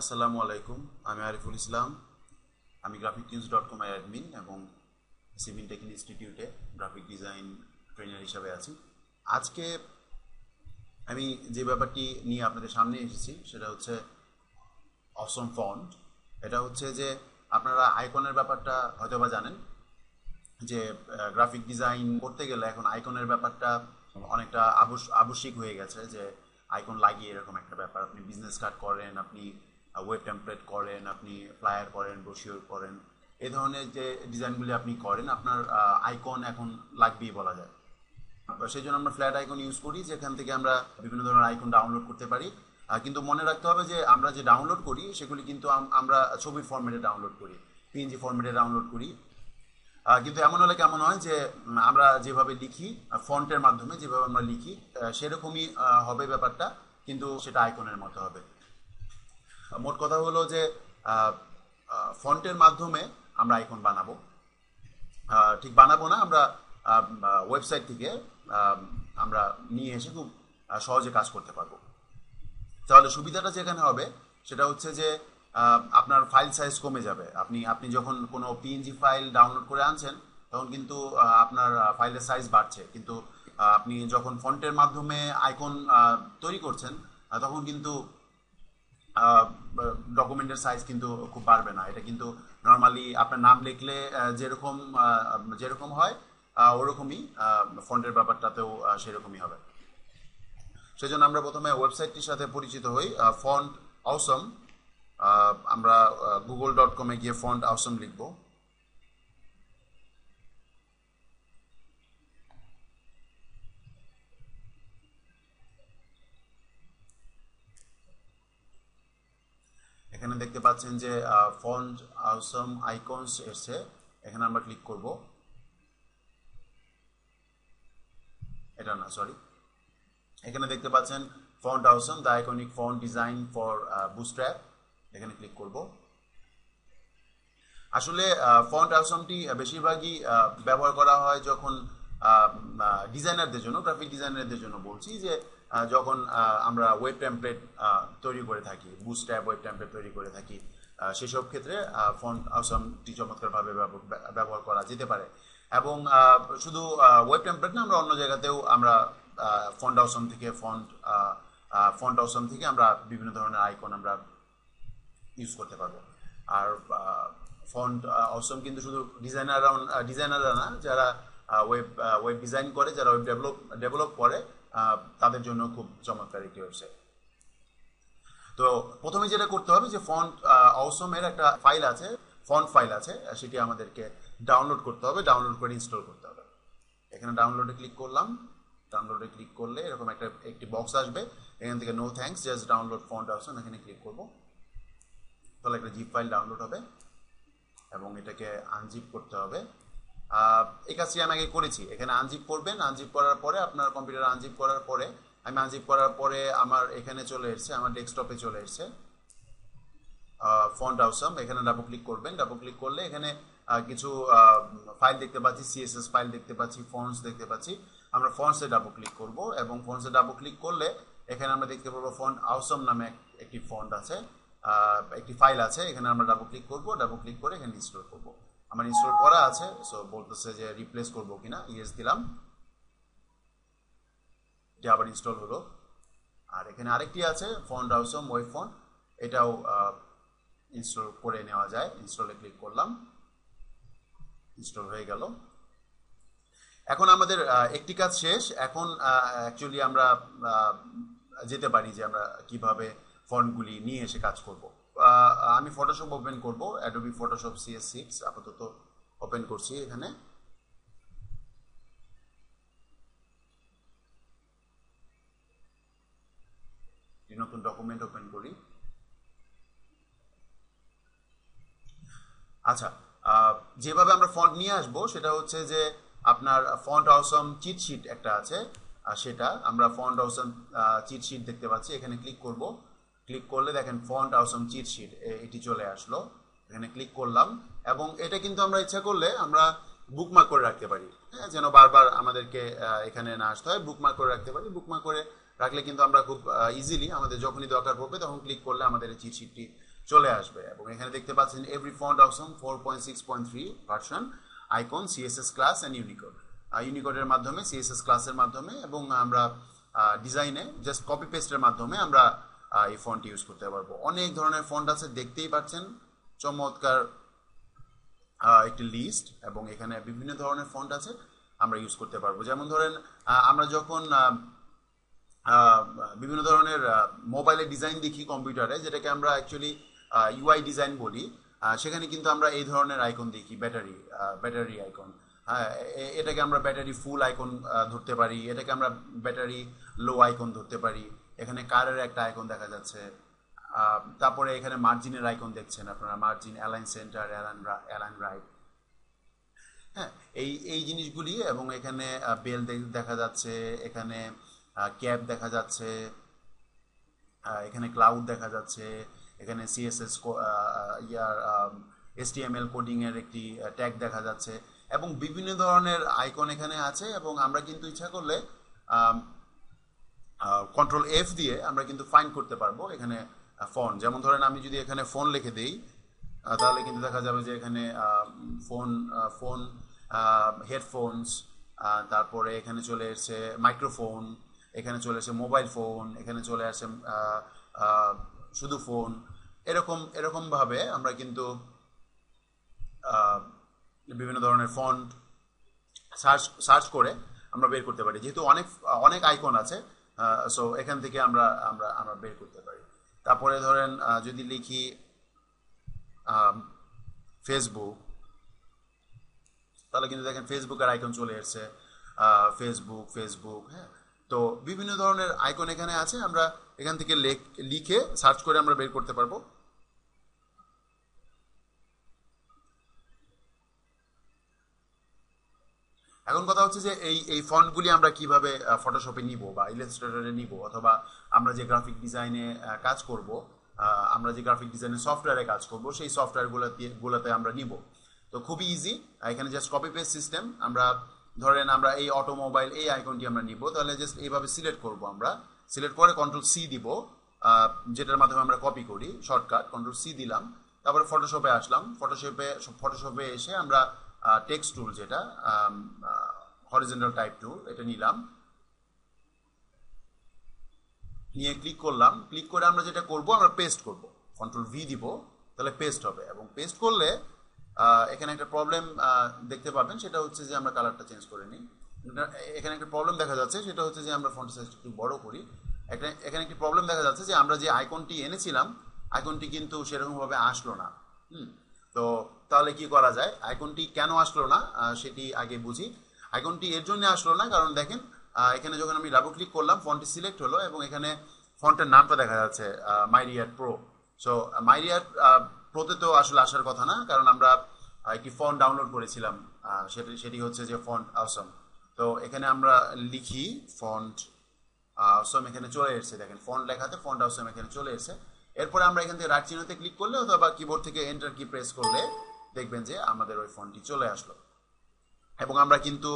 আসসালামু আলাইকুম। আমি আরিফুল ইসলাম। আমি graphicnews.com এর অ্যাডমিন এবং সিভিল টেক ইনস্টিটিউটে গ্রাফিক ডিজাইন ট্রেনার হিসাবে আছি। আজকে আমি যে ব্যাপারটি নিয়ে আপনাদের সামনে এসেছি সেটা হচ্ছে অসম ফন্ট। এটা হচ্ছে যে আপনারা আইকনের ব্যাপারটা হয়তোবা জানেন যে গ্রাফিক ডিজাইন করতে গেলে এখন আইকনের ব্যাপারটা অনেকটা আবশ্যিক হয়ে গেছে, যে আইকন লাগিয়ে এরকম একটা ব্যাপার। আপনি বিজনেস কার্ড করেন, আপনি ওয়েব টেমপ্লেট করেন, আপনি ফ্লায়ার করেন, ব্রোশিওর করেন, এই ধরনের যে ডিজাইনগুলি আপনি করেন আপনার আইকন এখন লাগবেই বলা যায়। সেই জন্য আমরা ফ্ল্যাট আইকন ইউজ করি, যেখান থেকে আমরা বিভিন্ন ধরনের আইকন ডাউনলোড করতে পারি। কিন্তু মনে রাখতে হবে যে আমরা যে ডাউনলোড করি সেগুলি কিন্তু আমরা ছবির ফরম্যাটে ডাউনলোড করি, পিএনজি ফরম্যাটে ডাউনলোড করি। কিন্তু এমন হলে কেমন হয় যে আমরা যেভাবে লিখি ফন্টের মাধ্যমে, যেভাবে আমরা লিখি সেরকমই হবে ব্যাপারটা, কিন্তু সেটা আইকনের মতো হবে। মোট কথা হলো যে ফন্টের মাধ্যমে আমরা আইকন বানাবো, ঠিক বানাবো না, আমরা ওয়েবসাইট থেকে আমরা নিয়ে এসে খুব সহজে কাজ করতে পারবো। তাহলে সুবিধাটা যেখানে হবে সেটা হচ্ছে যে আপনার ফাইল সাইজ কমে যাবে। আপনি যখন কোনো পিএনজি ফাইল ডাউনলোড করে আনছেন তখন কিন্তু আপনার ফাইলের সাইজ বাড়ছে, কিন্তু আপনি যখন ফন্টের মাধ্যমে আইকন তৈরি করছেন তখন কিন্তু ডকুমেন্টের সাইজ কিন্তু খুব বাড়বে না। এটা কিন্তু নর্মালি আপনার নাম লিখলে যেরকম যেরকম হয় ওরকমই ফন্টের ব্যাপারটাতেও সেরকমই হবে। সেজন্য আমরা প্রথমে ওয়েবসাইটটির সাথে পরিচিত হই, ফন্ট অসম। আমরা google.com-এ গিয়ে ফন্ট অসম লিখব। এখানে দেখতে পাচ্ছেন যে ফন্ট অসম আইকনস এসছে, এখানে আমরা ক্লিক করব। এটা না, সরি, এখানে দেখতে পাচ্ছেন font awesome the iconic font design for bootstrap, এখানে ক্লিক করব। আসলে ফন্ট অসমটি বেশিরভাগই ব্যবহার করা হয় যখন ডিজাইনারদের জন্য, গ্রাফিক ডিজাইনারদের জন্য বলছি, যে যখন আমরা ওয়েব টেমপ্লেট তৈরি করে থাকি, বুটস্ট্র্যাপ ওয়েব টেমপ্লেট তৈরি করে থাকি, সেসব ক্ষেত্রে ফন্ট অসমটি চমৎকারভাবে ব্যবহার করা যেতে পারে। এবং শুধু ওয়েব টেমপ্লেট না, আমরা অন্য জায়গাতেও আমরা ফন্ট অসম থেকে ফন্ট অসম থেকে আমরা বিভিন্ন ধরনের আইকন আমরা ইউজ করতে পারবো। আর ফন্ট অসম কিন্তু শুধু ডিজাইনাররা না, যারা ওয়েব ডিজাইন করে, যারা ওয়েব ডেভেলপ করে তাদের জন্য খুব চমৎকার একটি ওয়েবসাইট। তো প্রথমে যেটা করতে হবে যে ফন্ট অসমের একটা ফাইল আছে, ফন্ট ফাইল আছে, সেটি আমাদেরকে ডাউনলোড করতে হবে, ডাউনলোড করে ইনস্টল করতে হবে। এখানে ডাউনলোডে ক্লিক করলাম। ডাউনলোডে ক্লিক করলে এরকম একটি বক্স আসবে, এখান থেকে no thanks just download Font Awesome, এখানে ক্লিক করব। তাহলে একটা জিপ ফাইল ডাউনলোড হবে এবং এটাকে আনজিপ করতে হবে। এই কাজটি আমি আগে করেছি। এখানে আনজিপ করবেন, আনজিপ করার পরে আপনার কম্পিউটার আনজিপ করার পরে, আমি আনজিপ করার পরে আমার এখানে চলে এসেছে, আমার ডেস্কটপে চলে এসেছে ফন্ট অসম। এখানে ডাবল ক্লিক করবেন, ডাবল ক্লিক করলে এখানে কিছু ফাইল দেখতে পাচ্ছি, সিএসএস ফাইল দেখতে পাচ্ছি, ফন্টস দেখতে পাচ্ছি। আমরা ফন্টসে ডাবল ক্লিক করব এবং ফন্টসে ডাবল ক্লিক করলে এখানে আমরা দেখতে পাবো ফন্ট অসম নামে একটি ফন্ট আছে, একটি ফাইল আছে। এখানে আমরা ডাবল ক্লিক করব, ডাবল ক্লিক করে এখানে ইনস্টল করব। আমার ইনস্টল করা আছে, সো বলতেছে যে রিপ্লেস করব কিনা, ইয়েস দিলাম, এটা আবার ইনস্টল হলো। আর এখানে আরেকটি আছে ফন্ট অসম ওয়েব ফন্ট, এটাও ইনস্টল করে নেওয়া যায়। ইনস্টলে ক্লিক করলাম, ইনস্টল হয়ে গেল। এখন আমাদের একটি কাজ শেষ। এখন অ্যাকচুয়ালি আমরা যেতে পারি যে আমরা কিভাবে ফন্টগুলি নিয়ে এসে কাজ করব। আমি ফটোশপ ওপেন করব, অ্যাডোবি ফটোশপ CS6 আপাতত ওপেন করছি। এখানে নতুন ডকুমেন্ট ওপেন করি। আচ্ছা, যেভাবে আমরা ফন্ট নিয়ে আসবো সেটা হচ্ছে যে আপনার ফন্ট অসম চিট শিট একটা আছে, সেটা আমরা ফন্ট অসম চিট শিট দেখতে পাচ্ছি। এখানে ক্লিক করব, ক্লিক করলে দেখেন ফন্ট অসম চিট শিট এটি চলে আসলো। এখানে ক্লিক করলাম এবং এটা কিন্তু আমরা ইচ্ছা করলে আমরা বুকমার্ক করে রাখতে পারি, হ্যাঁ, যেন বারবার আমাদেরকে এখানে না আসতে হয়। বুকমার্ক করে রাখতে পারি, বুকমার্ক করে রাখলে কিন্তু আমরা খুব ইজিলি আমাদের যখনই দরকার পড়বে তখন ক্লিক করলে আমাদের এই চিট শিটটি চলে আসবে। এবং এখানে দেখতে পাচ্ছেন every font option 4.6.3 version, icon, CSS class and Unicode. ইউনিকোডের মাধ্যমে, সিএসএস ক্লাসের মাধ্যমে এবং আমরা ডিজাইনে জাস্ট কপি পেস্টের মাধ্যমে আমরা এই ফন্ট ইউজ করতে পারবো। অনেক ধরনের ফন্ট আছে, দেখতেই পাচ্ছেন চমৎকার একটি লিস্ট, এবং এখানে বিভিন্ন ধরনের ফন্ট আছে আমরা ইউজ করতে পারবো। যেমন ধরেন আমরা যখন বিভিন্ন ধরনের মোবাইলের ডিজাইন দেখি কম্পিউটারে, যেটাকে আমরা অ্যাকচুয়ালি ইউআই ডিজাইন বলি, সেখানে কিন্তু আমরা এই ধরনের আইকন দেখি, ব্যাটারি আইকন। এটাকে আমরা ব্যাটারি ফুল আইকন ধরতে পারি, এটাকে আমরা ব্যাটারি লো আইকন ধরতে পারি। এখানে কারের একটা আইকন দেখা যাচ্ছে, তারপরে এখানে মার্জিনের আইকন দেখছেন আপনারা, margin, align centre, align right. হ্যাঁ, এই জিনিসগুলি, এবং এখানে বেল দেখা যাচ্ছে, এখানে ক্যাপ দেখা যাচ্ছে, এখানে ক্লাউড দেখা যাচ্ছে, এখানে সিএসএস HTML কোডিং এর একটি ট্যাগ দেখা যাচ্ছে, এবং বিভিন্ন ধরনের আইকন এখানে আছে। এবং আমরা কিন্তু ইচ্ছা করলে কন্ট্রোল F দিয়ে আমরা কিন্তু ফাইন্ড করতে পারবো এখানে ফন্ট। যেমন ধরেন আমি যদি এখানে ফোন লিখে দেই, তাহলে কিন্তু দেখা যাবে যে এখানে ফোন, হেডফোনস, তারপরে এখানে চলে এসেছে মাইক্রোফোন, এখানে চলে এসেছে মোবাইল ফোন, এখানে চলে আসে শুধু ফোন। এরকমভাবে আমরা কিন্তু বিভিন্ন ধরনের ফন্ট সার্চ করে আমরা বের করতে পারি, যেহেতু অনেক আইকন আছে। সো এখান থেকে আমরা বের করতে পারি। তারপরে ধরেন যদি লিখি ফেসবুক, তাহলে কিন্তু দেখেন ফেসবুকের আইকন চলে এসেছে, ফেসবুক। হ্যাঁ, তো বিভিন্ন ধরনের আইকন এখানে আছে, আমরা এখান থেকে লিখে সার্চ করে আমরা বের করতে পারবো। এখন কথা হচ্ছে যে এই ফন্টগুলি আমরা কিভাবে ফটোশপে নিব বা ইলাস্ট্রেটরে নিব, অথবা আমরা যে গ্রাফিক ডিজাইনে কাজ করব, আমরা যে গ্রাফিক ডিজাইনের সফটওয়্যারে কাজ করব, সেই সফটওয়্যারগুলোতে আমরা নিব। তো খুবই ইজি, এখানে জাস্ট কপি পেস্ট সিস্টেম। ধরেন আমরা এই অটোমোবাইল এই আইকনটি আমরা নিব, তাহলে জাস্ট এইভাবে সিলেক্ট করব। আমরা সিলেক্ট করে কন্ট্রোল C দিব, যেটার মাধ্যমে আমরা কপি করি, শর্টকাট কন্ট্রোল C দিলাম। তারপরে ফটোশপে আসলাম, ফটোশপে এসে আমরা টেক্সট টুল, যেটা হরিজন্টাল টাইপ টুল, এটা নিলাম, নিয়ে ক্লিক করলাম। ক্লিক করে আমরা যেটা করব, আমরা পেস্ট করব, কন্ট্রোল V দিব, তাহলে পেস্ট হবে। এবং পেস্ট করলে এখানে একটা প্রবলেম দেখতে পাবেন, সেটা হচ্ছে যে আমরা কালারটা চেঞ্জ করে নিই। এখানে একটা প্রবলেম দেখা যাচ্ছে, সেটা হচ্ছে যে আমরা ফন্ট সাইজটা একটু বড় করি। এখানে একটি প্রবলেম দেখা যাচ্ছে যে আমরা যে আইকনটি এনেছিলাম, আইকনটি কিন্তু সেরকমভাবে আসলো না। তো তাহলে কি করা যায়, আইকনটি কেন আসলো না সেটি আগে বুঝি। আইকনটি এর জন্য আসলো না, কারণ দেখেন এখানে যখন আমি ডাবল ক্লিক করলাম, ফন্টটি সিলেক্ট হলো, এবং এখানে ফন্টের নামটা দেখা যাচ্ছে মাইরিয়াট প্রো। সো মাইরিয়াট প্রোতে তো আসলে আসার কথা না, কারণ আমরা একটি ফন্ট ডাউনলোড করেছিলাম, সেটি হচ্ছে যে ফন্ট অসম। তো এখানে আমরা লিখি ফন্ট অসম, এখানে চলে এসেছে, দেখেন ফন্ট লেখাতে ফন্ট অসম এখানে চলে এসেছে। এরপরে আমরা এখান থেকে রাইট চিহ্নতে ক্লিক করলে অথবা কিবোর্ড থেকে এন্টার কি প্রেস করলে দেখবেন যে আমাদের ওই ফন্টটি চলে আসলো। এবং আমরা কিন্তু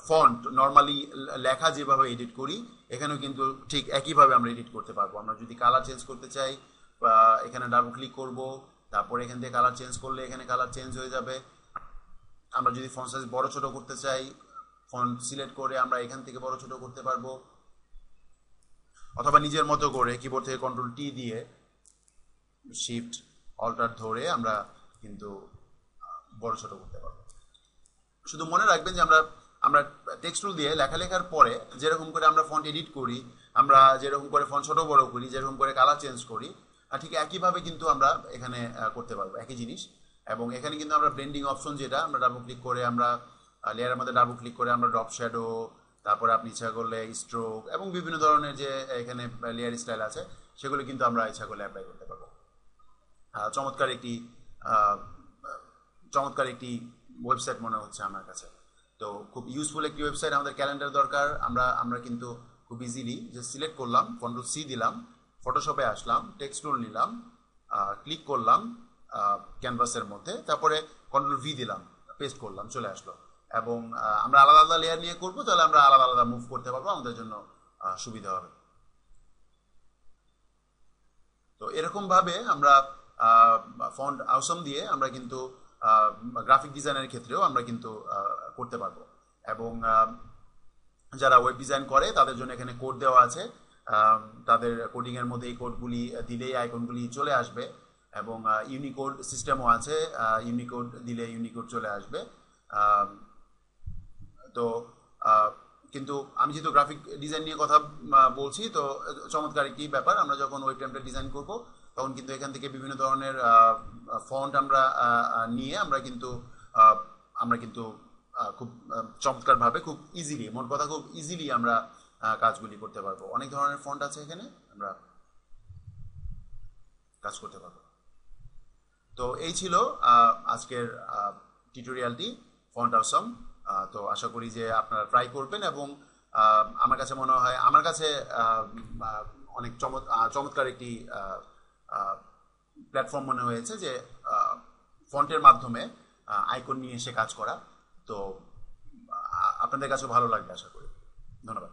ফন্ট নর্মালি লেখা যেভাবে এডিট করি, এখানেও কিন্তু ঠিক একইভাবে আমরা এডিট করতে পারবো। আমরা যদি কালার চেঞ্জ করতে চাই, এখানে ডাবল ক্লিক করব, তারপরে এখান থেকে কালার চেঞ্জ করলে এখানে কালার চেঞ্জ হয়ে যাবে। আমরা যদি ফন্ট সাইজ বড় ছোট করতে চাই, ফন্ট সিলেক্ট করে আমরা এখান থেকে বড় ছোট করতে পারবো, অথবা নিজের মতো করে কিবোর্ড থেকে কন্ট্রোল T দিয়ে শিফট অল্টার ধরে আমরা কিন্তু বড় ছোট করতে পারবো। শুধু মনে রাখবেন যে আমরা টেক্সট টুল দিয়ে লেখার পরে যেরকম করে আমরা ফন্ট এডিট করি, আমরা যেরকম করে ফন্ট ছোট বড় করি, যেরকম করে কালার চেঞ্জ করি, ঠিক একইভাবে কিন্তু আমরা এখানে করতে পারবো, একই জিনিস। এবং এখানে কিন্তু আমরা ব্লেন্ডিং অপশন, যেটা আমরা ডাবল ক্লিক করে, আমরা লেয়ারের মধ্যে ডাবল ক্লিক করে আমরা ড্রপ শ্যাডো, তারপরে আপনি ইচ্ছা করলে স্ট্রোক এবং বিভিন্ন ধরনের যে এখানে লেয়ার স্টাইল আছে, সেগুলো কিন্তু আমরা ইচ্ছা করলে অ্যাপ্লাই করতে পারবো। চমৎকার একটি ওয়েবসাইট মনে হচ্ছে আমার কাছে। তো খুব ইউজফুল একটি ওয়েবসাইট। আমাদের ক্যালেন্ডার দরকার, আমরা কিন্তু খুব ইজিলি যে সিলেক্ট করলাম, কন্ট্রোল C দিলাম, ফটোশপে আসলাম, টেক্সট টুল নিলাম, ক্লিক করলাম ক্যানভাসের মধ্যে, তারপরে কন্ট্রোল V দিলাম, পেস্ট করলাম, চলে আসলো। এবং আমরা আলাদা আলাদা লেয়ার নিয়ে করবো, তাহলে আমরা আলাদা আলাদা মুভ করতে পারবো, আমাদের জন্য সুবিধা হবে। তো এরকমভাবে আমরা ফন্ট আউসম দিয়ে আমরা কিন্তু গ্রাফিক ডিজাইনের ক্ষেত্রেও আমরা কিন্তু করতে পারবো। এবং যারা ওয়েব ডিজাইন করে তাদের জন্য এখানে কোড দেওয়া আছে, তাদের কোডিংয়ের মধ্যে এই কোডগুলি দিলেই আইকনগুলি চলে আসবে, এবং ইউনিকোড সিস্টেমও আছে, ইউনিকোড দিলে ইউনিকোড চলে আসবে। তো কিন্তু আমি যেহেতু গ্রাফিক ডিজাইন নিয়ে কথা বলছি, তো চমৎকার একটি ব্যাপার, আমরা যখন ওয়েব টেমপ্লেট ডিজাইন করব তখন কিন্তু এখান থেকে বিভিন্ন ধরনের ফন্ট আমরা নিয়ে আমরা কিন্তু খুব চমৎকারভাবে, খুব ইজিলি, মোট কথা খুব ইজিলি আমরা কাজগুলি করতে পারবো। অনেক ধরনের ফন্ট আছে এখানে, আমরা কাজ করতে পারবো। তো এই ছিল আজকের টিউটোরিয়ালটি, ফন্ট আউসম। তো আশা করি যে আপনারা ট্রাই করবেন, এবং আমার কাছে মনে হয়, আমার কাছে অনেক চমৎকার একটি প্ল্যাটফর্ম মনে হয়েছে, যে ফন্টের মাধ্যমে আইকন নিয়ে এসে কাজ করা। তো আপনাদের কাছেও ভালো লাগবে আশা করি। ধন্যবাদ।